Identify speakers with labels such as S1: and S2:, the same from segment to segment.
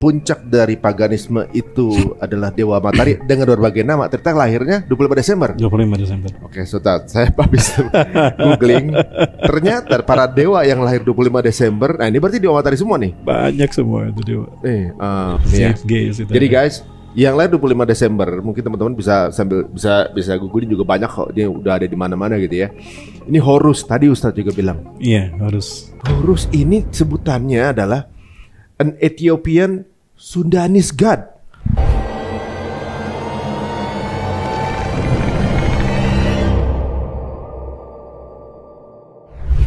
S1: Puncak dari paganisme itu adalah Dewa Matahari dengan berbagai nama. Ternyata lahirnya 25 Desember.
S2: 25 Desember.
S1: Oke, Ustaz, saya habis googling. Ternyata para dewa yang lahir 25 Desember, nah ini berarti Dewa Matahari semua nih.
S2: Banyak semua itu dewa.
S1: CFG. Jadi guys, yang lahir 25 Desember, mungkin teman-teman bisa bisa googling juga banyak kok. Dia udah ada di mana-mana gitu ya. Ini Horus, tadi Ustaz juga bilang.
S2: Iya, Horus.
S1: Horus ini sebutannya adalah an Ethiopian Sundanese god.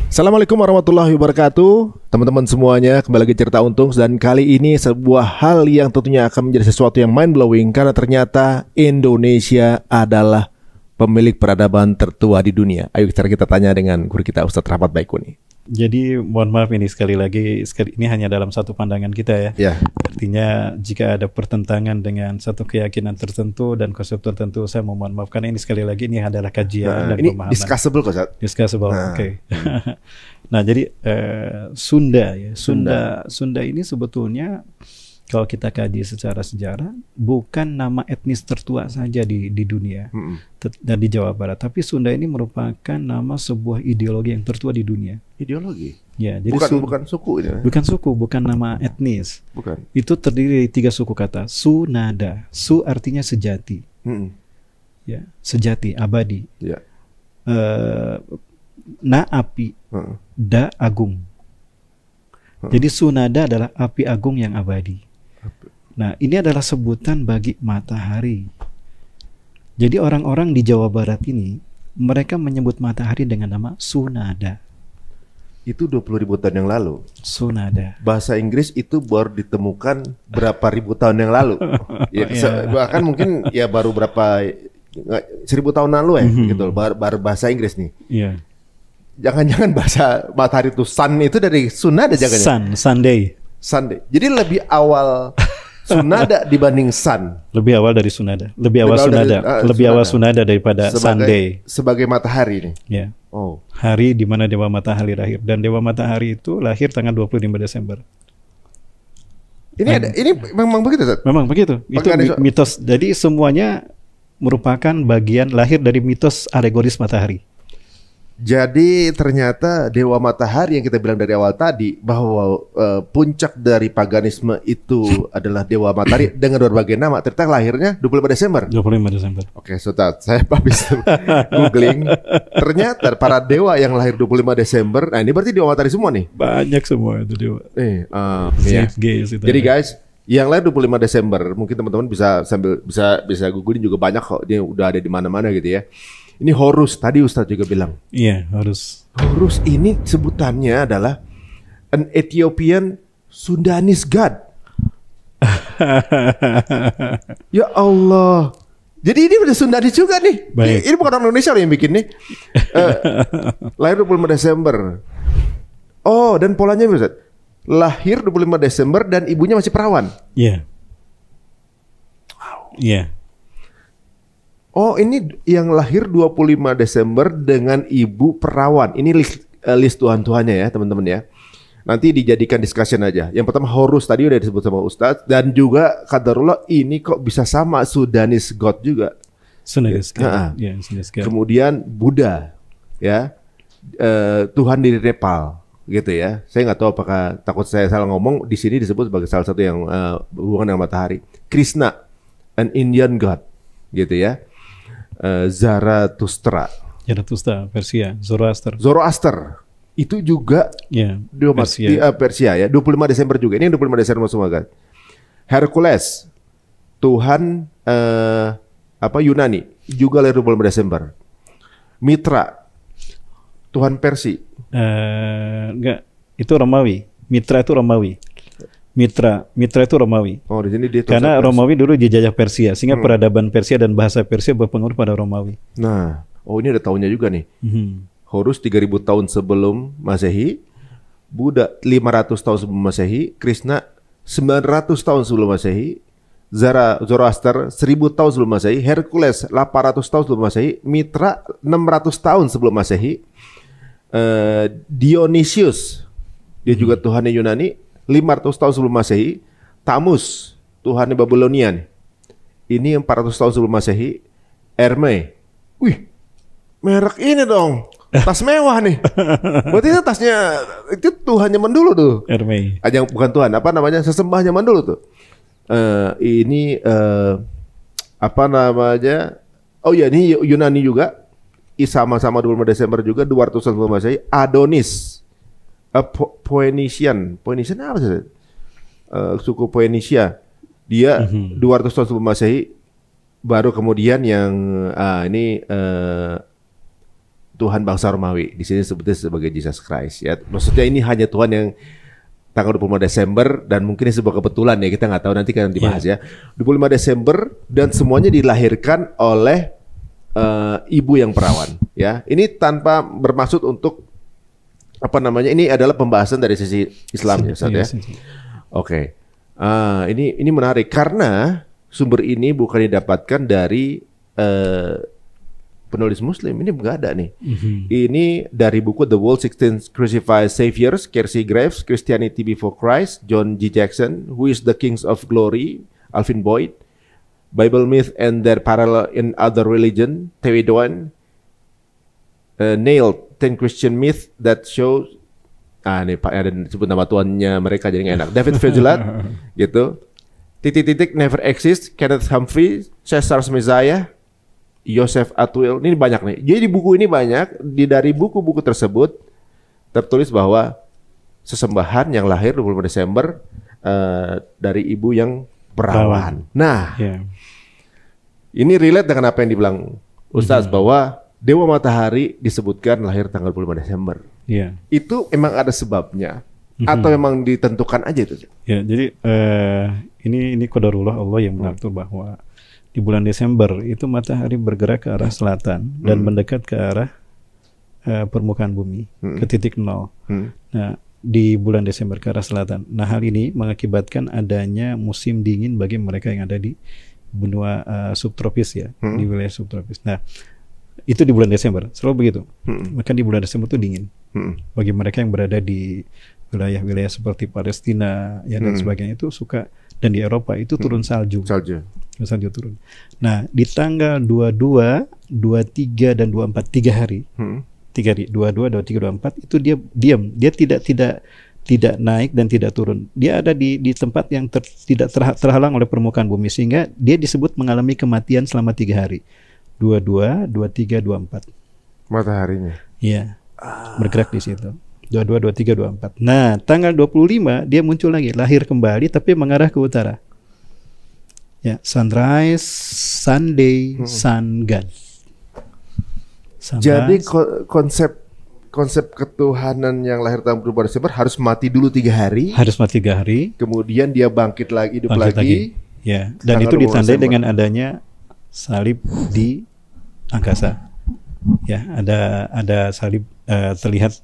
S1: Assalamualaikum warahmatullahi wabarakatuh. Teman-teman semuanya, kembali lagi Cerita Untung. Dan kali ini sebuah hal yang tentunya akan menjadi sesuatu yang mind blowing, karena ternyata Indonesia adalah pemilik peradaban tertua di dunia. Ayo kita tanya dengan guru kita Ustadz Rahmat Baikuni.
S2: Jadi mohon maaf ini sekali lagi ini hanya dalam satu pandangan kita ya.
S1: Ya.
S2: Artinya jika ada pertentangan dengan satu keyakinan tertentu dan konsep tertentu, saya mohon maaf karena ini sekali lagi ini adalah kajian dan
S1: ini
S2: pemahaman.
S1: Discussable kok, Ustaz.
S2: Discussable, oke. Nah jadi Sunda ya. Sunda ini sebetulnya kalau kita kaji secara sejarah bukan nama etnis tertua saja di dunia dan di Jawa Barat, tapi Sunda ini merupakan nama sebuah ideologi yang tertua di dunia.
S1: Ideologi?
S2: Ya, jadi
S1: bukan suku ini.
S2: Bukan suku, bukan nama etnis.
S1: Bukan.
S2: Itu terdiri dari 3 suku kata. Sunada. Su artinya sejati. Ya, sejati, abadi.
S1: Ya.
S2: Na api. Da agung. Jadi Sunada adalah api agung yang abadi. Nah, ini adalah sebutan bagi matahari. Jadi orang-orang di Jawa Barat ini, mereka menyebut matahari dengan nama Sunada.
S1: Itu 20.000 tahun yang lalu.
S2: Sunada.
S1: Bahasa Inggris itu baru ditemukan berapa ribu tahun yang lalu. Bahkan mungkin ya baru berapa 1000 tahun lalu ya, gitu. Baru bahasa Inggris nih.
S2: Iya.
S1: Jangan-jangan bahasa matahari itu sun itu dari Sunada, jangan-jangan.
S2: Sunday.
S1: Jadi lebih awal Sunada dibanding Sun.
S2: Lebih awal dari Sunada. Lebih awal Sunada daripada Sunday.
S1: Sebagai matahari nih.
S2: Ya.
S1: Oh.
S2: Hari di mana Dewa Matahari lahir, dan Dewa Matahari itu lahir tanggal 25 Desember.
S1: Ini memang begitu, Ustaz?
S2: Memang begitu. Itu mitos. Jadi semuanya merupakan bagian lahir dari mitos alegoris matahari.
S1: Jadi ternyata Dewa Matahari yang kita bilang dari awal tadi, bahwa puncak dari paganisme itu adalah Dewa Matahari dengan berbagai nama. Ternyata lahirnya 25 Desember.
S2: 25 Desember.
S1: Oke, Ustaz, saya habis googling. Ternyata para dewa yang lahir 25 Desember, nah ini berarti Dewa Matahari semua nih.
S2: Banyak semua itu dewa.
S1: CFG. Jadi guys, yang lahir 25 Desember, mungkin teman-teman bisa googling juga banyak kok. Dia udah ada di mana-mana gitu ya. Ini Horus, tadi Ustadz juga bilang.
S2: Iya, Horus.
S1: Horus ini sebutannya adalah an Ethiopian Sundanese god. Ya Allah. Jadi ini udah Sundanese juga nih.
S2: Baik.
S1: Ini bukan orang Indonesia yang bikin nih. Lahir 25 Desember. Oh, dan polanya Ustadz. Lahir 25 Desember dan ibunya masih perawan.
S2: Iya.
S1: Wow.
S2: Iya.
S1: Oh, ini yang lahir 25 Desember dengan ibu perawan. Ini list Tuhan-Tuhannya ya, teman-teman ya. Nanti dijadikan discussion aja. Yang pertama Horus, tadi udah disebut sama Ustadz. Dan juga qadarullah ini kok bisa sama Sudanese God juga.
S2: Sundanese God. Ya, Sundanese God.
S1: Kemudian Buddha, ya, Tuhan di Nepal, gitu ya. Saya nggak tahu apakah takut saya salah ngomong. Di sini disebut sebagai salah satu yang berhubungan dengan matahari. Krishna, an Indian God, gitu ya. Zarathustra,
S2: Persia,
S1: Zoroaster itu juga Persia ya. 25 Desember juga. Ini 25 Desember semua kan. Hercules, Tuhan Yunani, juga lahir 25 Desember. Mitra, Tuhan Persia.
S2: Enggak, itu Romawi. Mitra itu Romawi. Mitra itu Romawi. Oh, di sini dia karena Romawi dulu dijajah Persia, sehingga peradaban Persia dan bahasa Persia berpengaruh pada Romawi.
S1: Nah, ini ada tahunnya juga nih. Horus 3000 tahun sebelum Masehi, Buddha 500 tahun sebelum Masehi, Krishna 900 tahun sebelum Masehi, Zoroaster 1000 tahun sebelum Masehi, Hercules 800 tahun sebelum Masehi, Mitra 600 tahun sebelum Masehi, Dionysius, dia juga Tuhannya Yunani, 500 tahun sebelum Masehi, Tamus, Tuhan Babilonia nih. Ini 400 tahun sebelum Masehi. Hermes. Wih, merek ini dong. Tas mewah nih. Berarti itu tasnya itu Tuhan zaman dulu tuh.
S2: Hermes.
S1: Yang bukan Tuhan, apa namanya? Sesembah zaman dulu tuh. Ini apa namanya? Oh ya, ini Yunani juga. Sama-sama 25 Desember juga 200 tahun sebelum Masehi. Adonis. Phoenician apa sih? Suku Phoenicia. Dia 200 tahun sebelum Masehi. Baru kemudian yang ini Tuhan bangsa Romawi. Di sini sebutnya sebagai Jesus Christ ya. Maksudnya ini hanya Tuhan yang tanggal 25 Desember dan mungkin ini sebuah kebetulan ya, kita nggak tahu, nanti kan dibahas ya. 25 Desember dan semuanya dilahirkan oleh ibu yang perawan ya. Ini tanpa bermaksud untuk apa namanya, ini adalah pembahasan dari sisi Islam ya, Ustaz ya. Oke. Ini menarik karena sumber ini bukan didapatkan dari penulis Muslim, ini nggak ada nih. Ini dari buku The World 16 Crucified Saviors, Kelsey Graves, Christianity Before Christ, John G. Jackson, Who is the Kings of Glory, Alvin Boyd, Bible Myth and Their Parallel in Other Religion, T.W. Doan, Nailed 10 Christian Myth That Shows, ini Pak ada sebut nama tuannya mereka jadi nggak enak. David Vigilant, gitu. Titik-titik Never Exist, Kenneth Humphrey, Caesar's Messiah, Joseph Atwill. Ini banyak nih. Jadi di buku ini banyak. Dari buku-buku tersebut tertulis bahwa sesembahan yang lahir 25 Desember dari ibu yang perawan. Nah, ini relate dengan apa yang dibilang Ustaz bahwa Dewa Matahari disebutkan lahir tanggal 25 Desember. Itu emang ada sebabnya atau memang ditentukan aja itu?
S2: Ya, jadi ini qadarullah Allah yang mengatur bahwa di bulan Desember itu matahari bergerak ke arah selatan dan mendekat ke arah permukaan bumi ke titik nol. Nah, di bulan Desember ke arah selatan. Nah, hal ini mengakibatkan adanya musim dingin bagi mereka yang ada di benua subtropis ya, di wilayah subtropis. Nah, itu di bulan Desember, selalu begitu. Maka di bulan Desember itu dingin. Bagi mereka yang berada di wilayah-wilayah seperti Palestina ya dan sebagainya itu suka, dan di Eropa itu turun salju. Salju turun. Nah, di tanggal 22, 23 dan 24 3 hari. 3 hari, 22, 23, 24 itu dia diam. Dia tidak naik dan tidak turun. Dia ada di tempat yang tidak terhalang oleh permukaan bumi, sehingga dia disebut mengalami kematian selama 3 hari. 22, 23, 24.
S1: Mataharinya.
S2: Iya. Bergerak di situ. 22, 23, 24. Nah, tanggal 25 dia muncul lagi, lahir kembali tapi mengarah ke utara. Ya, sunrise, Sunday, sun god.
S1: Jadi konsep ketuhanan yang lahir tanggal 25 Desember harus mati dulu 3 hari.
S2: Harus mati 3 hari.
S1: Kemudian dia bangkit lagi, hidup lagi.
S2: Ya, dan itu ditandai dengan adanya salib di angkasa. Ya, ada salib terlihat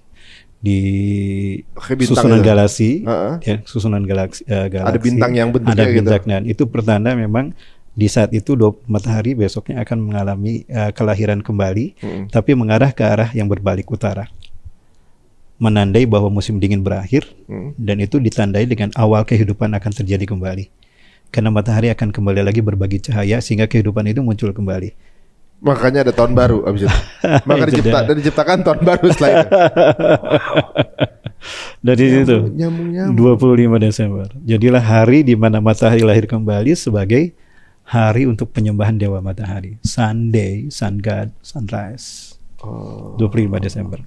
S2: di susunan galaksi, ya, susunan galaksi.
S1: Ada bintang yang bentuknya
S2: ada bintang,
S1: gitu.
S2: dan itu pertanda memang di saat itu matahari besoknya akan mengalami kelahiran kembali, tapi mengarah ke arah yang berbalik utara, menandai bahwa musim dingin berakhir, dan itu ditandai dengan awal kehidupan akan terjadi kembali, karena matahari akan kembali lagi berbagi cahaya sehingga kehidupan itu muncul kembali.
S1: Makanya ada tahun baru abis itu. Maka diciptakan tahun baru setelah itu.
S2: Dari situ 25 Desember jadilah hari di mana matahari lahir kembali sebagai hari untuk penyembahan dewa matahari. Sunday, sun god, sunrise. 25 Desember.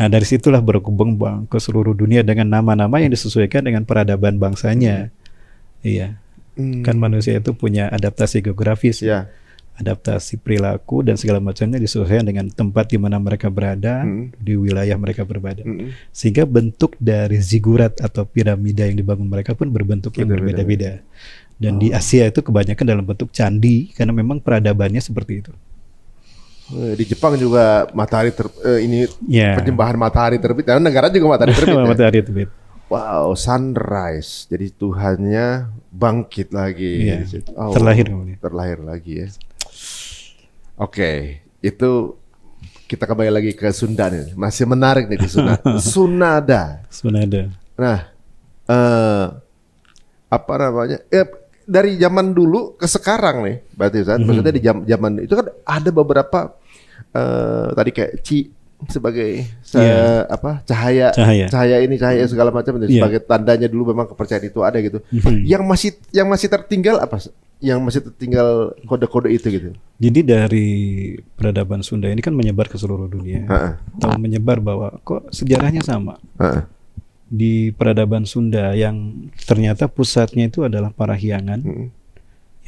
S2: Nah, dari situlah berkembang ke seluruh dunia dengan nama-nama yang disesuaikan dengan peradaban bangsanya. Iya. Kan manusia itu punya adaptasi geografis.
S1: Ya.
S2: Adaptasi perilaku dan segala macamnya disesuaikan dengan tempat di mana mereka berada, di wilayah mereka berada. Sehingga bentuk dari zigurat atau piramida yang dibangun mereka pun berbentuk yang berbeda-beda. Dan di Asia itu kebanyakan dalam bentuk candi karena memang peradabannya seperti itu.
S1: Di Jepang juga matahari penyembahan matahari terbit. Karena negara juga matahari terbit.
S2: Matahari terbit.
S1: Wow, sunrise. Jadi Tuhannya bangkit lagi. Terlahir lagi ya. Oke, itu kita kembali lagi ke Sunda nih. Masih menarik nih di Sunda. Sunada.
S2: Sunada.
S1: Nah, apa namanya? Dari zaman dulu ke sekarang nih, berarti Ustaz. Maksudnya di zaman itu kan ada beberapa tadi kayak sebagai cahaya ini cahaya segala macam sebagai tandanya dulu memang kepercayaan itu ada gitu. Yang masih tertinggal apa? Yang masih tertinggal kode-kode itu gitu.
S2: Jadi dari peradaban Sunda ini kan menyebar ke seluruh dunia. Atau menyebar bahwa kok sejarahnya sama. Di peradaban Sunda yang ternyata pusatnya itu adalah Parahyangan.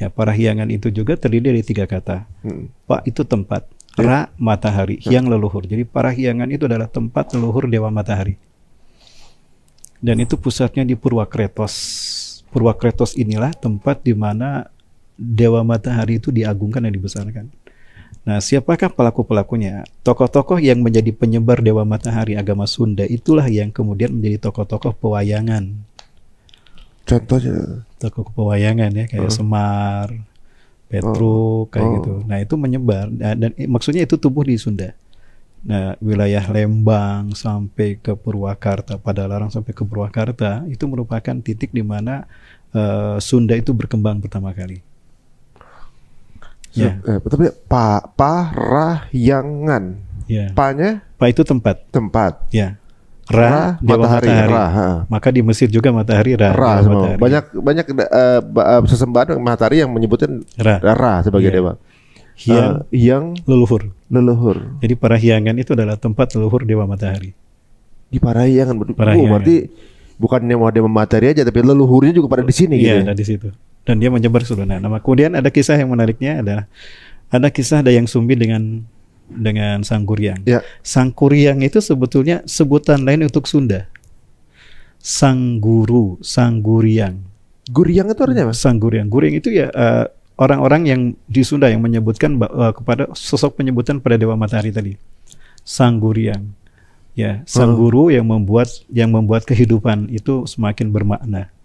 S2: Ya, Parahyangan itu juga terdiri dari 3 kata. Pa itu tempat, Ra matahari, Hyang leluhur. Jadi Parahyangan itu adalah tempat leluhur dewa matahari. Dan itu pusatnya di Purwakretos. Purwakretos inilah tempat di mana dewa matahari itu diagungkan dan dibesarkan. Nah, siapakah pelaku-pelakunya? Tokoh-tokoh yang menjadi penyebar dewa matahari agama Sunda itulah yang kemudian menjadi tokoh-tokoh pewayangan.
S1: Contohnya?
S2: Tokoh pewayangan ya, kayak Semar, Petruk, kayak gitu. Nah, itu menyebar dan maksudnya itu tumbuh di Sunda. Nah, wilayah Lembang sampai ke Purwakarta, Padalarang sampai ke Purwakarta itu merupakan titik di mana Sunda itu berkembang pertama kali.
S1: Tapi Parahyangan.
S2: Ya.
S1: Pa-nya?
S2: Pa itu tempat.
S1: Tempat.
S2: Ya. Ra dewa matahari. Maka di Mesir juga matahari Ra.
S1: Matahari. Banyak sesembahan matahari yang menyebutkan Ra sebagai dewa. Hyang
S2: leluhur.
S1: Leluhur.
S2: Jadi Parahyangan itu adalah tempat leluhur dewa matahari.
S1: Di Parahyangan. Berarti bukan dewa matahari aja, tapi leluhurnya juga pada di sini.
S2: Iya,
S1: gitu.
S2: ada di situ. Dan dia menyebar seluruh nama. Kemudian ada kisah yang menariknya ada kisah Dayang Sumbi dengan Sangguryang. Ya. Sangguryang itu sebetulnya sebutan lain untuk Sunda. Sangguru, Sangguryang.
S1: Guryang itu artinya apa?
S2: Sangguryang. Guryang itu ya orang-orang yang di Sunda yang menyebutkan kepada sosok penyebutan pada dewa matahari tadi. Sangguryang. Ya, Sangguru yang membuat kehidupan itu semakin bermakna.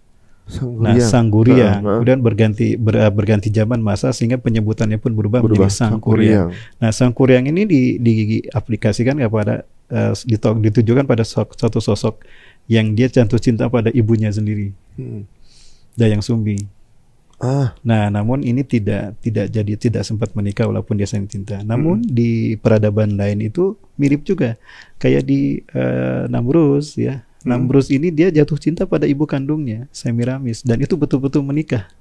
S2: Sangguryang. Kemudian berganti zaman masa sehingga penyebutannya pun berubah menjadi Sangguryang. Nah, Sangguryang ini diaplikasikan kepada ditujukan pada suatu sosok yang dia jatuh cinta pada ibunya sendiri, Dayang Sumbi. Nah, namun ini tidak sempat menikah walaupun dia saling cinta. Namun di peradaban lain itu mirip juga, kayak di Namrus ya. Namrus ini dia jatuh cinta pada ibu kandungnya, Semiramis, dan itu betul-betul menikah.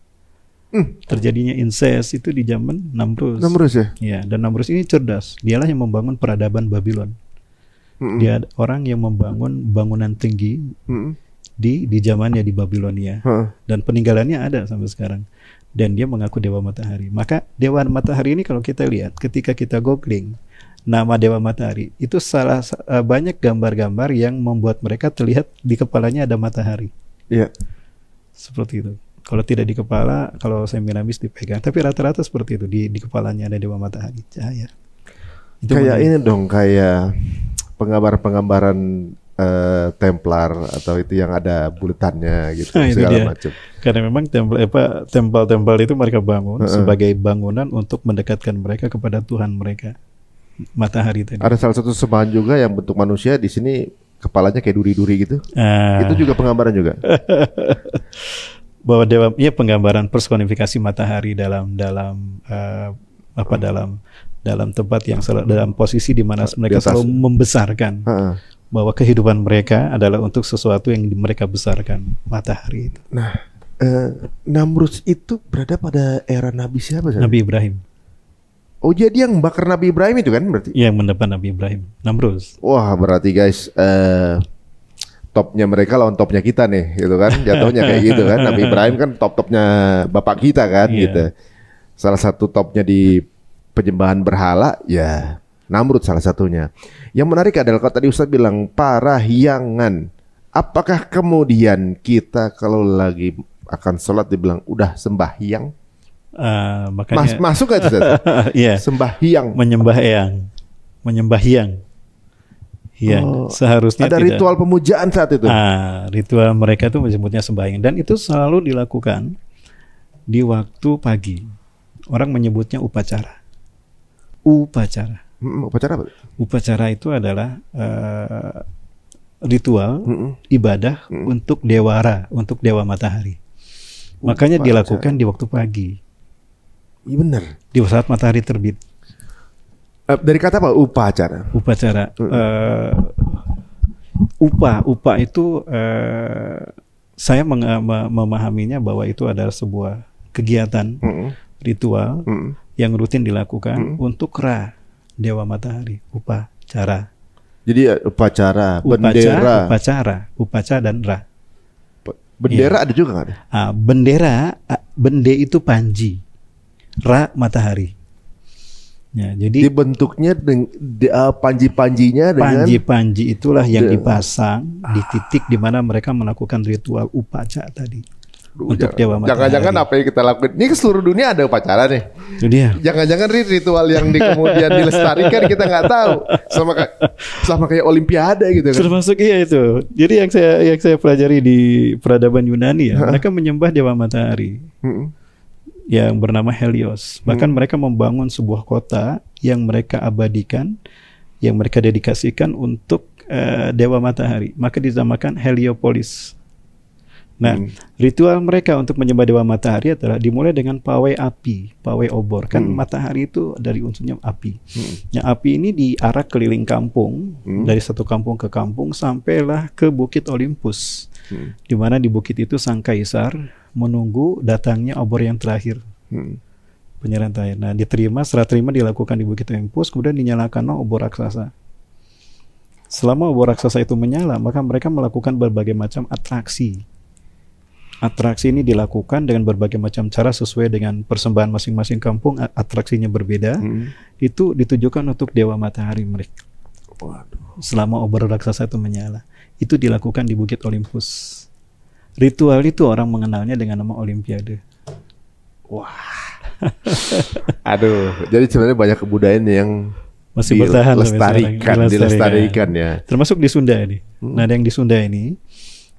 S2: Terjadinya incest itu di zaman Namrus. Namrus ya? Ya, dan Namrus ini cerdas. Dialah yang membangun peradaban Babylon. Dia orang yang membangun bangunan tinggi di zamannya di Babilonia. Dan peninggalannya ada sampai sekarang. Dan dia mengaku dewa matahari. Maka dewa matahari ini kalau kita lihat, ketika kita googling nama dewa matahari, itu banyak gambar-gambar yang membuat mereka terlihat di kepalanya ada matahari. Iya. Seperti itu. Kalau tidak di kepala, kalau Semiramis dipegang. Tapi rata-rata seperti itu, di kepalanya ada dewa matahari, cahaya. Itu
S1: kayak ini dong, kayak penggambaran Templar atau itu yang ada bulatannya gitu, segala macam.
S2: Karena memang tempel-tempel itu mereka bangun sebagai bangunan untuk mendekatkan mereka kepada Tuhan mereka, matahari tadi.
S1: Ada salah satu sembahan juga yang bentuk manusia di sini, kepalanya kayak duri-duri gitu. Itu juga penggambaran juga.
S2: Bahwa dewa, ya, penggambaran personifikasi matahari dalam tempat yang dalam posisi di mana mereka selalu membesarkan. Bahwa kehidupan mereka adalah untuk sesuatu yang mereka besarkan, matahari itu.
S1: Nah, Namrus itu berada pada era Nabi siapa?
S2: Nabi Ibrahim.
S1: Oh, jadi yang bakar Nabi Ibrahim itu kan berarti?
S2: Yang mendepan Nabi Ibrahim, Namrus.
S1: Wah, berarti guys, topnya mereka lawan topnya kita nih, gitu kan? Jatuhnya kayak gitu kan? Nabi Ibrahim kan top-topnya bapak kita kan, gitu. Salah satu topnya di penyembahan berhala, ya Namrud salah satunya. Yang menarik adalah kalau tadi Ustaz bilang Parahyangan. Apakah kemudian kita kalau lagi akan sholat dibilang udah sembahyang?
S2: Makanya
S1: masuk gak itu?
S2: Iya.
S1: Sembahyang.
S2: Menyembahyang. Iya. Seharusnya
S1: ada ritual pemujaan saat itu.
S2: Ritual mereka itu menyebutnya sembahyang, dan itu selalu dilakukan di waktu pagi. Orang menyebutnya upacara.
S1: Upacara apa?
S2: Upacara itu adalah ritual ibadah untuk dewara, untuk dewa matahari. Makanya dilakukan di waktu pagi.
S1: Iya benar.
S2: Di saat matahari terbit.
S1: Dari kata apa? Upacara.
S2: Upacara. Upah itu saya memahaminya bahwa itu adalah sebuah kegiatan ritual yang rutin dilakukan untuk Ra, Dewa Matahari. Upacara.
S1: Jadi upacara, bendera.
S2: Upacara dan Ra.
S1: Bendera ada juga nggak ada?
S2: Bendera, bende itu panji, Ra matahari. Ya, jadi
S1: dibentuknya panji-panjinya dengan
S2: panji itulah yang dipasang di titik di mana mereka melakukan ritual upacara tadi. Untuk Dewa Matahari.
S1: Jangan-jangan apa yang kita lakukan ini ke seluruh dunia ada upacara nih.
S2: Itu dia.
S1: Jangan-jangan ritual yang kemudian dilestarikan kita nggak tahu sama kayak Olimpiade gitu kan.
S2: Termasuk iya itu. Jadi yang saya pelajari di peradaban Yunani ya, mereka menyembah Dewa Matahari yang bernama Helios. Bahkan mereka membangun sebuah kota yang mereka abadikan, yang mereka dedikasikan untuk Dewa Matahari. Maka dinamakan Heliopolis. Nah, ritual mereka untuk menyembah Dewa Matahari adalah dimulai dengan pawai api, pawai obor. Kan matahari itu dari unsurnya api. Nah, api ini diarak keliling kampung, dari satu kampung ke kampung, sampailah ke Bukit Olympus. Di mana di bukit itu sang kaisar menunggu datangnya obor yang terakhir. Penyerahan terakhir. Nah, serah terima dilakukan di Bukit Olympus, kemudian dinyalakanlah obor raksasa. Selama obor raksasa itu menyala, maka mereka melakukan berbagai macam atraksi. Atraksi ini dilakukan dengan berbagai macam cara sesuai dengan persembahan masing-masing kampung. Atraksinya berbeda. Itu ditujukan untuk Dewa Matahari mereka. Selama obor raksasa itu menyala, itu dilakukan di Bukit Olympus. Ritual itu orang mengenalnya dengan nama Olimpiade.
S1: Wah. Aduh, jadi sebenarnya banyak kebudayaan yang
S2: masih bertahan,
S1: dilestarikan ya.
S2: Termasuk di Sunda ini. Nah, yang di Sunda ini,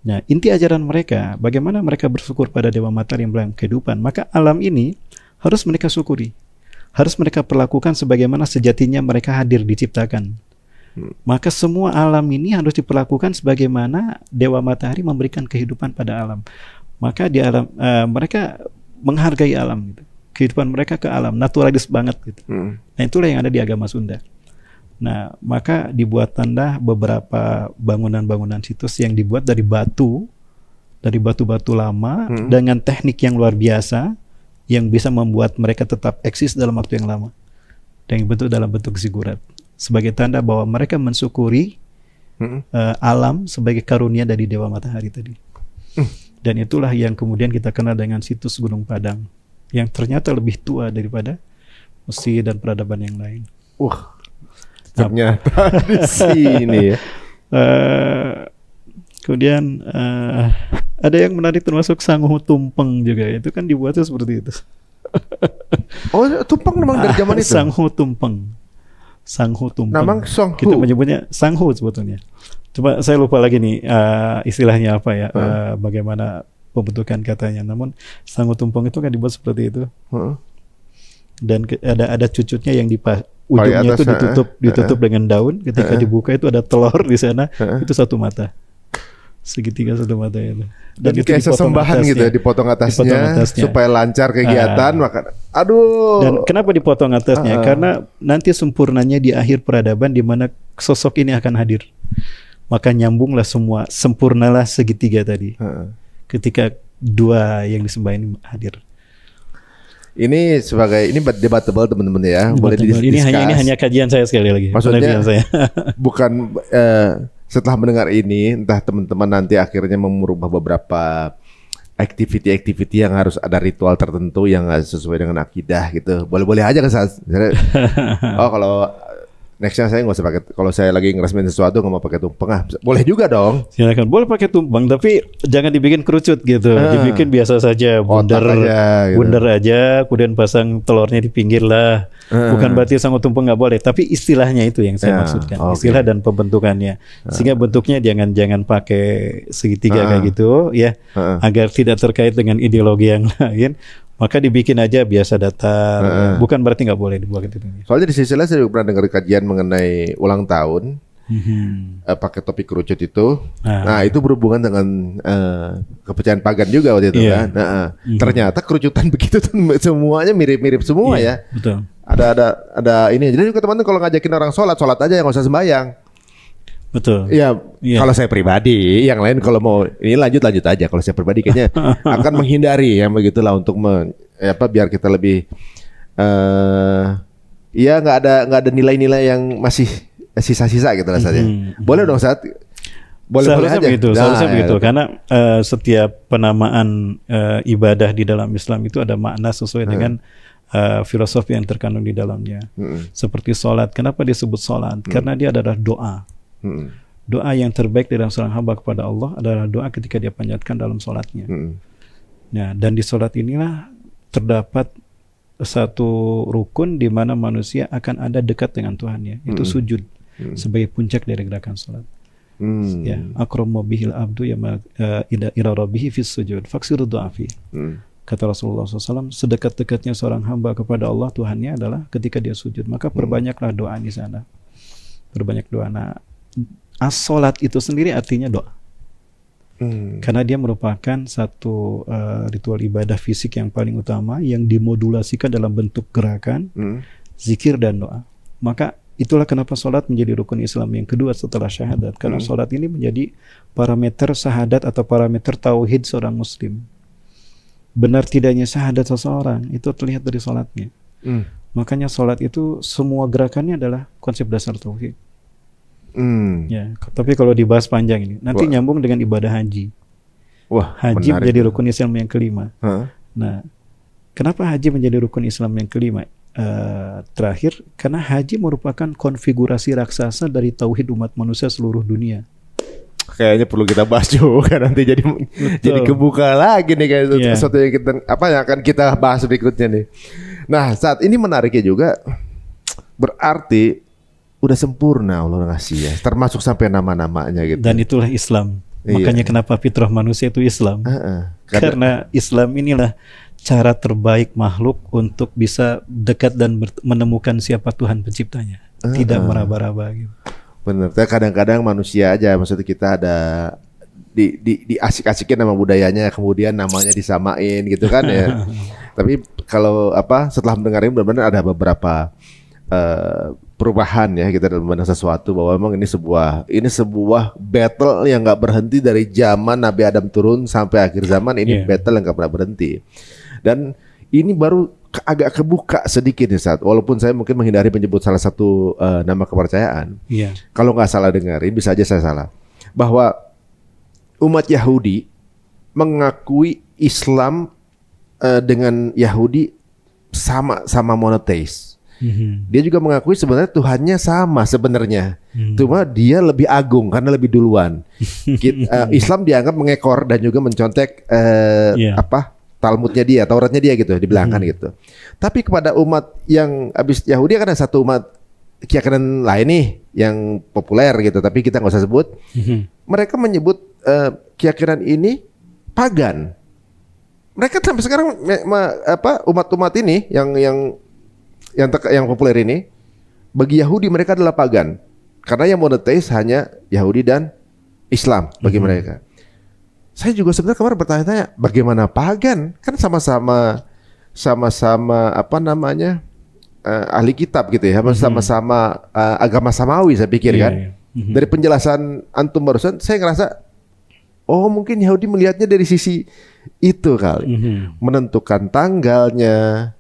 S2: nah, inti ajaran mereka, bagaimana mereka bersyukur pada Dewa Matahari yang memberikan kehidupan. Maka alam ini harus mereka syukuri. Harus mereka perlakukan sebagaimana sejatinya mereka hadir diciptakan. Maka semua alam ini harus diperlakukan sebagaimana Dewa Matahari memberikan kehidupan pada alam. Maka di alam mereka menghargai alam gitu. Kehidupan mereka ke alam, naturalis banget gitu. Nah, itulah yang ada di agama Sunda. Nah, maka dibuat tanda beberapa bangunan-bangunan situs yang dibuat dari batu-batu lama dengan teknik yang luar biasa yang bisa membuat mereka tetap eksis dalam waktu yang lama dan dibentuk dalam bentuk zigurat sebagai tanda bahwa mereka mensyukuri alam sebagai karunia dari Dewa Matahari tadi. Dan itulah yang kemudian kita kenal dengan situs Gunung Padang yang ternyata lebih tua daripada Mesir dan peradaban yang lain.
S1: Ternyata di sini ya.
S2: Kemudian ada yang menarik termasuk Sanghu Tumpeng juga. Itu kan dibuatnya seperti itu.
S1: Oh, tumpeng memang dari zaman itu.
S2: Sanghu Tumpeng.
S1: Namang Sanghu.
S2: Kita menyebutnya Sanghu sebetulnya. Coba saya lupa lagi nih istilahnya apa ya, bagaimana pembentukan katanya. Namun Sanghu Tumpeng itu kan dibuat seperti itu. Dan ada cucutnya yang ujungnya itu ditutup dengan daun. Ketika dibuka itu ada telur di sana. Itu satu mata, segitiga satu mata itu.
S1: Dan itu kayak sesembahan gitu ya, dipotong atasnya supaya lancar kegiatan. Maka
S2: dan kenapa dipotong atasnya? Karena nanti sempurnanya di akhir peradaban di mana sosok ini akan hadir. Maka nyambunglah semua, sempurnalah segitiga tadi. Ketika dua yang disembah ini hadir.
S1: Ini debatable teman-teman ya. Boleh didiskus.
S2: Ini hanya kajian saya sekali lagi.
S1: Maksudnya saya. Bukan setelah mendengar ini, entah teman-teman nanti akhirnya merubah beberapa activity yang harus ada ritual tertentu yang sesuai dengan akidah gitu. Boleh-boleh aja kan. Oh, kalau nextnya saya nggak usah pakai. Kalau saya lagi ngeresmin sesuatu nggak mau pakai tumpeng, boleh juga dong.
S2: Silakan, boleh pakai tumpeng, tapi jangan dibikin kerucut gitu. Dibikin biasa saja, bundar aja, kemudian pasang telurnya di pinggir lah. Bukan berarti Sanghu Tumpeng nggak boleh, tapi istilahnya itu yang saya maksudkan, istilah dan pembentukannya. Sehingga bentuknya jangan pakai segitiga kayak gitu, ya, agar tidak terkait dengan ideologi yang lain. Maka dibikin aja biasa datar. Bukan berarti nggak boleh dibuat gitu.
S1: Soalnya di sisi lain saya juga pernah dengar kajian mengenai ulang tahun. pakai topi kerucut itu. Nah, itu berhubungan dengan kepercayaan pagan juga waktu itu kan. Ternyata kerucutan begitu tuh semuanya mirip-mirip semua ya.
S2: Betul.
S1: Ada ini. Jadi juga teman-teman kalau ngajakin orang sholat aja, nggak usah sembahyang.
S2: Betul.
S1: Ya, kalau saya pribadi, yang lain kalau mau ini lanjut aja. Kalau saya pribadi kayaknya akan menghindari yang begitulah untuk biar kita lebih ya nggak ada nilai-nilai yang masih sisa-sisa gitu lah saja. Boleh dong saat boleh
S2: seharusnya
S1: aja.
S2: Begitu, seharusnya begitu karena setiap penamaan ibadah di dalam Islam itu ada makna sesuai dengan filosofi yang terkandung di dalamnya. Seperti sholat, kenapa disebut sholat? Karena dia adalah doa. Doa yang terbaik dari seorang hamba kepada Allah adalah doa ketika dia panjatkan dalam sholatnya. Nah, dan di sholat inilah terdapat satu rukun di mana manusia akan ada dekat dengan Tuhannya, itu sujud sebagai puncak dari gerakan sholat. Ya, akramu bihil abdu ya ila rabbihi fis sujud faksiru du'afi. Kata Rasulullah SAW, sedekat-dekatnya seorang hamba kepada Allah Tuhannya adalah ketika dia sujud, maka perbanyaklah doa di sana. Perbanyak doa. Nah, as-sholat itu sendiri artinya doa. Karena dia merupakan satu ritual ibadah fisik yang paling utama yang dimodulasikan dalam bentuk gerakan, zikir dan doa. Maka itulah kenapa sholat menjadi rukun Islam yang kedua setelah syahadat. Karena sholat ini menjadi parameter syahadat atau parameter tauhid seorang muslim. Benar tidaknya syahadat seseorang itu terlihat dari sholatnya. Makanya sholat itu semua gerakannya adalah konsep dasar tauhid. Ya, tapi kalau dibahas panjang ini, nanti nyambung dengan ibadah haji. Haji menjadi rukun Islam yang kelima. Nah, kenapa haji menjadi rukun Islam yang kelima? Terakhir, karena haji merupakan konfigurasi raksasa dari tauhid umat manusia seluruh dunia.
S1: Kayaknya perlu kita bahas juga nanti jadi kebuka lagi nih kayak sesuatu yang yang akan kita bahas berikutnya nih. Nah, saat ini menariknya juga berarti udah sempurna Allah ngasih ya, termasuk sampai nama-namanya gitu.
S2: Dan itulah Islam. Makanya kenapa fitrah manusia itu Islam. Karena Islam inilah cara terbaik makhluk untuk bisa dekat dan menemukan siapa Tuhan penciptanya. Tidak meraba-raba gitu.
S1: Bener. Kadang-kadang manusia aja, maksudnya kita ada di asik-asikin nama budayanya, kemudian namanya disamain gitu kan ya. Tapi kalau setelah mendengar ini benar-benar ada beberapa perubahan ya kita dalam memandang sesuatu, bahwa memang ini sebuah battle yang nggak berhenti dari zaman Nabi Adam turun sampai akhir zaman. Ini battle yang nggak pernah berhenti, dan ini baru agak kebuka sedikit nih saat, walaupun saya mungkin menghindari menyebut salah satu nama kepercayaan. Kalau nggak salah dengar, ini bisa aja saya salah, bahwa umat Yahudi mengakui Islam dengan Yahudi sama monotheis. Dia juga mengakui sebenarnya Tuhannya sama sebenarnya. Cuma dia lebih agung karena lebih duluan. Islam dianggap mengekor dan juga mencontek Talmudnya dia, Tauratnya dia gitu, dibilangkan gitu. Tapi kepada umat yang habis Yahudi kan ada satu umat keyakinan lain nih yang populer gitu, tapi kita nggak usah sebut. Mereka menyebut keyakinan ini pagan. Mereka sampai sekarang umat-umat ini yang populer ini, bagi Yahudi mereka adalah pagan, karena yang monoteis hanya Yahudi dan Islam bagi mereka. Saya juga sebenarnya kemarin bertanya-tanya, bagaimana pagan? Kan sama-sama ahli kitab gitu ya, sama-sama agama samawi saya pikir kan. Dari penjelasan antum barusan saya ngerasa mungkin Yahudi melihatnya dari sisi itu kali. Menentukan tanggalnya,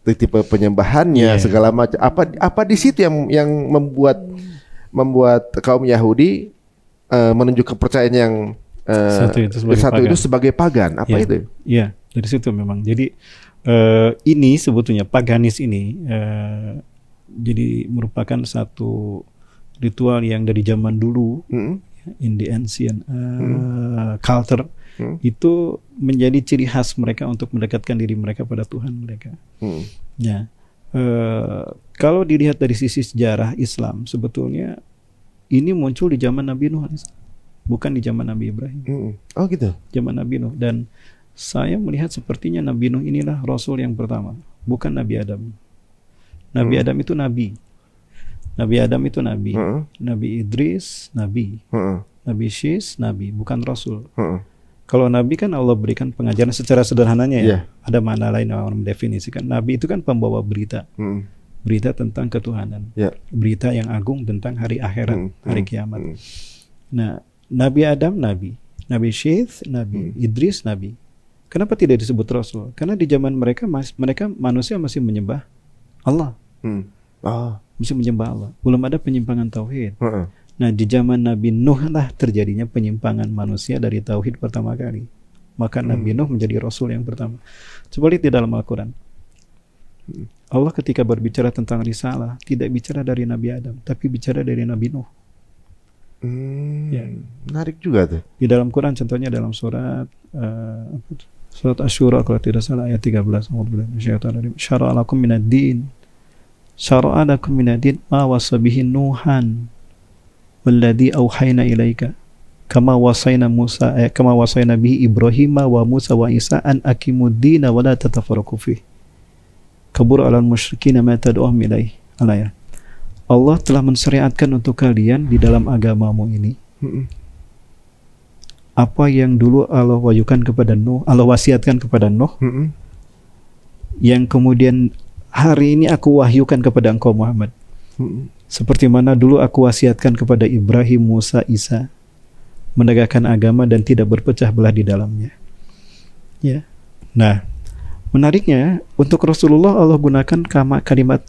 S1: tipe penyembahannya, segala macam. Apa di situ yang membuat kaum Yahudi menunjuk kepercayaan yang satu itu sebagai pagan. Apa itu?
S2: Iya, dari situ memang. Jadi ini sebetulnya paganis ini jadi merupakan satu ritual yang dari zaman dulu, in the ancient culture, itu menjadi ciri khas mereka untuk mendekatkan diri mereka pada Tuhan mereka. Ya, kalau dilihat dari sisi sejarah Islam, sebetulnya ini muncul di zaman Nabi Nuh, bukan di zaman Nabi Ibrahim.
S1: Oh gitu.
S2: Zaman Nabi Nuh. Dan saya melihat sepertinya Nabi Nuh inilah Rasul yang pertama, bukan Nabi Adam. Nabi Adam itu nabi. Nabi Adam itu nabi. Nabi Idris nabi. Nabi Syis nabi, bukan rasul. Kalau nabi kan Allah berikan pengajaran secara sederhananya ya. Ada makna lain yang orang mendefinisikan. Nabi itu kan pembawa berita. Berita tentang ketuhanan. Berita yang agung tentang hari akhirat, hari kiamat. Nah, Nabi Adam nabi, Nabi Syis nabi, Idris nabi. Kenapa tidak disebut rasul? Karena di zaman mereka manusia masih menyembah Allah. Masih menyembah Allah. Belum ada penyimpangan tauhid. Nah, di zaman Nabi Nuh lah terjadinya penyimpangan manusia dari tauhid pertama kali. Maka Nabi Nuh menjadi rasul yang pertama. Coba lihat di dalam Al-Quran. Allah ketika berbicara tentang risalah tidak bicara dari Nabi Adam, tapi bicara dari Nabi Nuh.
S1: Menarik juga tuh.
S2: Di dalam Quran contohnya dalam surat Asy-Syura kalau tidak salah ayat 13. Syara'a lakum minad-din ma wasa bihi Nuhan walladzi auhayna ilaika kama wasayna bihi Ibrahim wa Musa wa Isa an aqimud-din wa la tatafarraqu fihi kabur 'alal musyrikin ma tad'uhum ilaih. Allah telah mensyariatkan untuk kalian di dalam agamamu ini apa yang dulu Allah wahyukan kepada Nuh, Allah wasiatkan kepada Nuh, yang kemudian hari ini aku wahyukan kepada engkau Muhammad. Seperti mana dulu aku wasiatkan kepada Ibrahim, Musa, Isa, menegakkan agama dan tidak berpecah belah di dalamnya. Ya. Nah, menariknya untuk Rasulullah Allah gunakan kalimat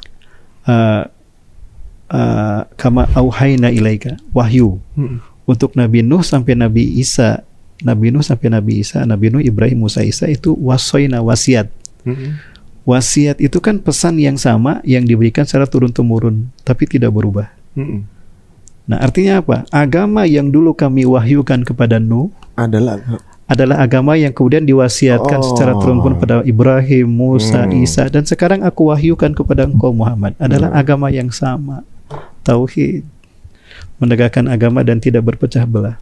S2: kama auhayna ilaika, wahyu. Untuk Nabi Nuh sampai Nabi Isa, Nabi Nuh, Ibrahim, Musa, Isa itu wasoina, wasiat. Wasiat itu kan pesan yang sama yang diberikan secara turun-temurun tapi tidak berubah. Nah, artinya apa? Agama yang dulu kami wahyukan kepada Nuh adalah agama yang kemudian diwasiatkan secara turun-temurun pada Ibrahim, Musa, Isa, dan sekarang aku wahyukan kepada engkau Muhammad adalah agama yang sama. Tauhid, menegakkan agama dan tidak berpecah belah.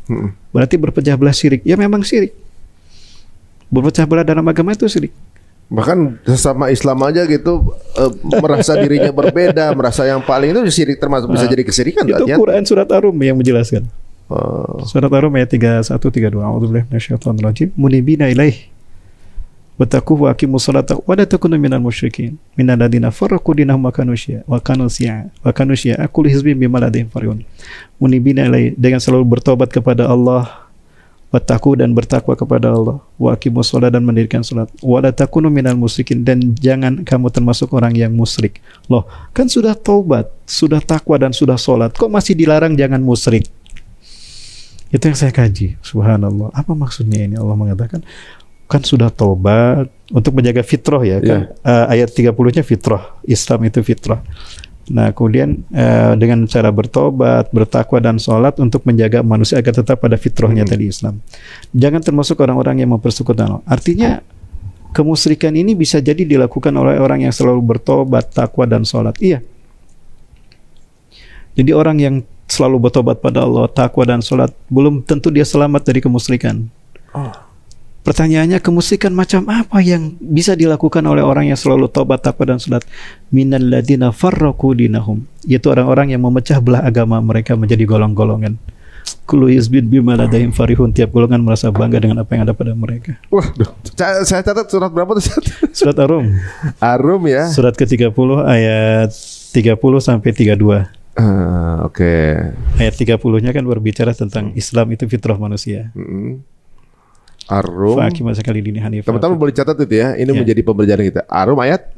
S2: Berarti berpecah belah syirik. Ya memang syirik. Berpecah belah dalam agama itu syirik.
S1: Bahkan sesama Islam aja gitu merasa dirinya berbeda, merasa yang paling itu syirik, termasuk bisa jadi kesirikan.
S2: Itu Quran surat Ar-Rum yang menjelaskan. Surat Ar-Rum ayat 31-32. A'udzubillahi minasyaitonir rajim. Munibina ilaih wattaquhu wa aqimus salata wa la takunu minal musyrikin minal ladzina farraqu dinahum wa kanu syi'a kullu hizbin bima ladaihim farihun. Munibina ilaih, dengan selalu bertobat kepada Allah, wattaqu dan bertakwa kepada Allah, wa aqimus shalah dan mendirikan salat, wa la takunu minal musyrikin dan jangan kamu termasuk orang yang musyrik. Loh, kan sudah taubat, sudah takwa dan sudah salat, kok masih dilarang jangan musyrik? Itu yang saya kaji. Subhanallah. Apa maksudnya ini? Allah mengatakan kan sudah taubat untuk menjaga fitrah ya kan. Ayat 30-nya fitrah. Islam itu fitrah. Nah, kemudian dengan cara bertobat, bertakwa dan sholat untuk menjaga manusia agar tetap pada fitrahnya tadi Islam. Jangan termasuk orang-orang yang mempersekutukan Allah. Artinya kemusyrikan ini bisa jadi dilakukan oleh orang yang selalu bertobat, takwa dan sholat. Iya. Jadi orang yang selalu bertobat pada Allah, takwa dan sholat, belum tentu dia selamat dari kemusyrikan. Pertanyaannya, kemusyrikan macam apa yang bisa dilakukan oleh orang yang selalu taubat, takwa dan salat? Minal ladzina farraqu dinahum, yaitu orang-orang yang memecah belah agama mereka menjadi golong-golongan. Kullu hizbin bima ladaihim farihun, tiap golongan merasa bangga dengan apa yang ada pada mereka.
S1: Wah, saya catat surat berapa tuh?
S2: Surat Ar-Rum.
S1: Ar-Rum ya.
S2: Surat ke-30 ayat 30 sampai 32.
S1: Oke.
S2: Ayat 30-nya kan berbicara tentang Islam itu fitrah manusia.
S1: Ar-Rum. Teman-teman boleh catat itu ya. Ini menjadi pembelajaran kita. Ar-Rum ayat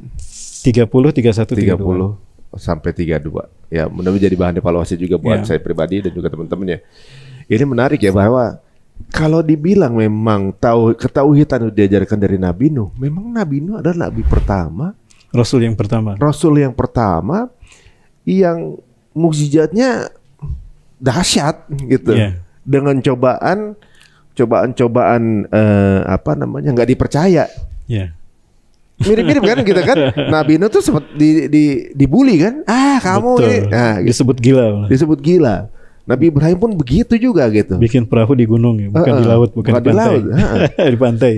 S2: 30, 31,
S1: 30 sampai 32. Ya, mudah menjadi bahan evaluasi juga buat saya pribadi dan juga teman-teman ya. Ini menarik ya bahwa kalau dibilang memang ketauhidan itu diajarkan dari Nabi Nuh, memang Nabi Nuh adalah nabi pertama,
S2: rasul yang pertama.
S1: Rasul yang pertama yang mukjizatnya dahsyat gitu. Dengan cobaan nggak dipercaya. Mirip-mirip kan kita kan. Nabi Nuh tuh sempat dibully kan. Kamu ini disebut gila. Nabi Ibrahim pun begitu juga gitu.
S2: Bikin perahu di gunung ya, bukan di laut, bukan di pantai. Di pantai.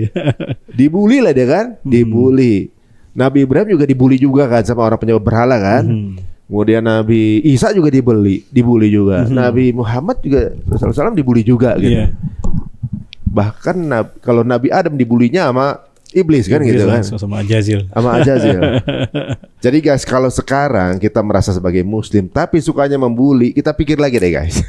S1: Dibully lah dia kan, dibully. Nabi Ibrahim juga dibully juga kan sama orang penyembah berhala kan. Kemudian Nabi Isa juga dibully juga. Nabi Muhammad juga SAW dibully juga gitu. Bahkan kalau Nabi Adam dibulinya sama iblis kan gitu kan.
S2: Sama Ajazil.
S1: Sama Ajazil. Jadi guys, kalau sekarang kita merasa sebagai muslim tapi sukanya membuli, kita pikir lagi deh guys.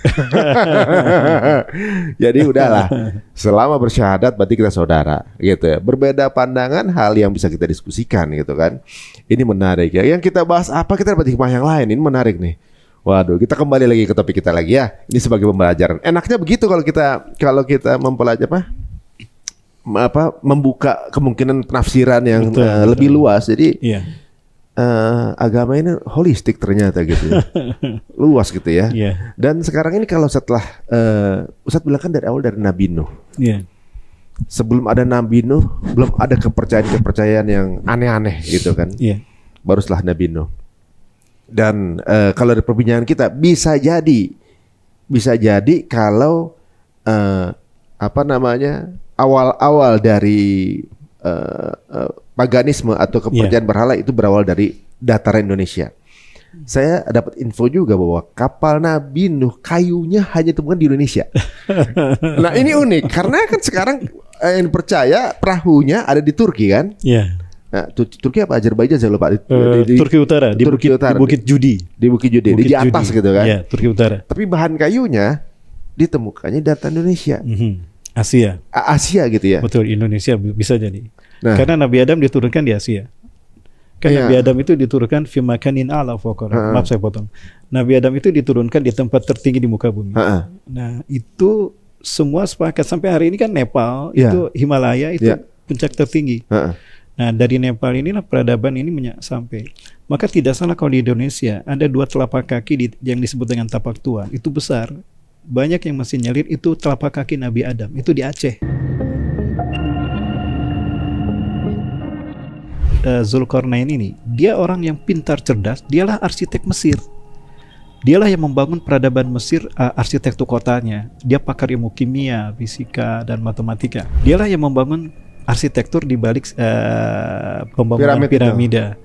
S1: Jadi udahlah. Selama bersyahadat berarti kita saudara gitu ya. Berbeda pandangan hal yang bisa kita diskusikan gitu kan. Ini menarik ya. Yang kita bahas apa, kita dapat hikmah yang lain. Ini menarik nih. Waduh, kita kembali lagi ke topik kita lagi ya. Ini sebagai pembelajaran. Enaknya begitu kalau kita mempelajari membuka kemungkinan penafsiran yang lebih luas. Jadi agama ini holistik ternyata gitu ya. Luas gitu ya. Dan sekarang ini kalau setelah Ustadz bilang kan dari awal dari Nabi Nuh. Sebelum ada Nabi Nuh belum ada kepercayaan yang aneh-aneh gitu kan. Baru setelah Nabi Nuh. Dan kalau dari perbincangan kita bisa jadi kalau awal dari paganisme atau kepercayaan berhala itu berawal dari dataran Indonesia. Saya dapat info juga bahwa kapal Nabi Nuh kayunya hanya ditemukan di Indonesia. Nah ini unik karena kan sekarang yang percaya perahunya ada di Turki kan? Nah, Turki apa Azerbaijan saya lupa.
S2: Turki Utara, di Bukit Judi.
S1: Di Bukit Judi, di atas gitu kan?
S2: Iya, Turki Utara.
S1: Tapi bahan kayunya ditemukannya di dataran Indonesia.
S2: Asia
S1: gitu ya.
S2: Betul, Indonesia bisa jadi. Karena Nabi Adam diturunkan di Asia. Nabi Adam itu diturunkan fi makanin a'la fawqa. Maaf saya potong. Nabi Adam itu diturunkan di tempat tertinggi di muka bumi. Nah, itu semua sepakat sampai hari ini kan Nepal itu Himalaya itu puncak tertinggi. Nah, dari Nepal inilah peradaban ini sampai. Maka tidak salah kalau di Indonesia ada 2 telapak kaki yang disebut dengan tapak tua. Itu besar. Banyak yang masih nyalir itu telapak kaki Nabi Adam. Itu di Aceh. Zulkarnain ini, dia orang yang pintar cerdas. Dialah arsitek Mesir. Dialah yang membangun peradaban Mesir, arsitektur kotanya. Dia pakar ilmu kimia, fisika, dan matematika. Dialah yang membangun arsitektur di balik pembangunan piramida.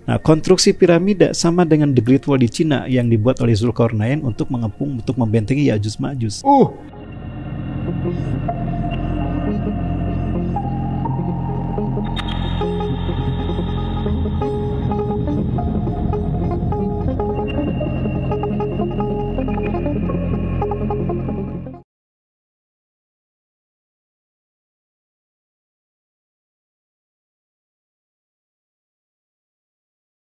S2: Nah, konstruksi piramida sama dengan The Great Wall di Cina yang dibuat oleh Zulkarnain untuk membentengi Ya'juj Ma'juj.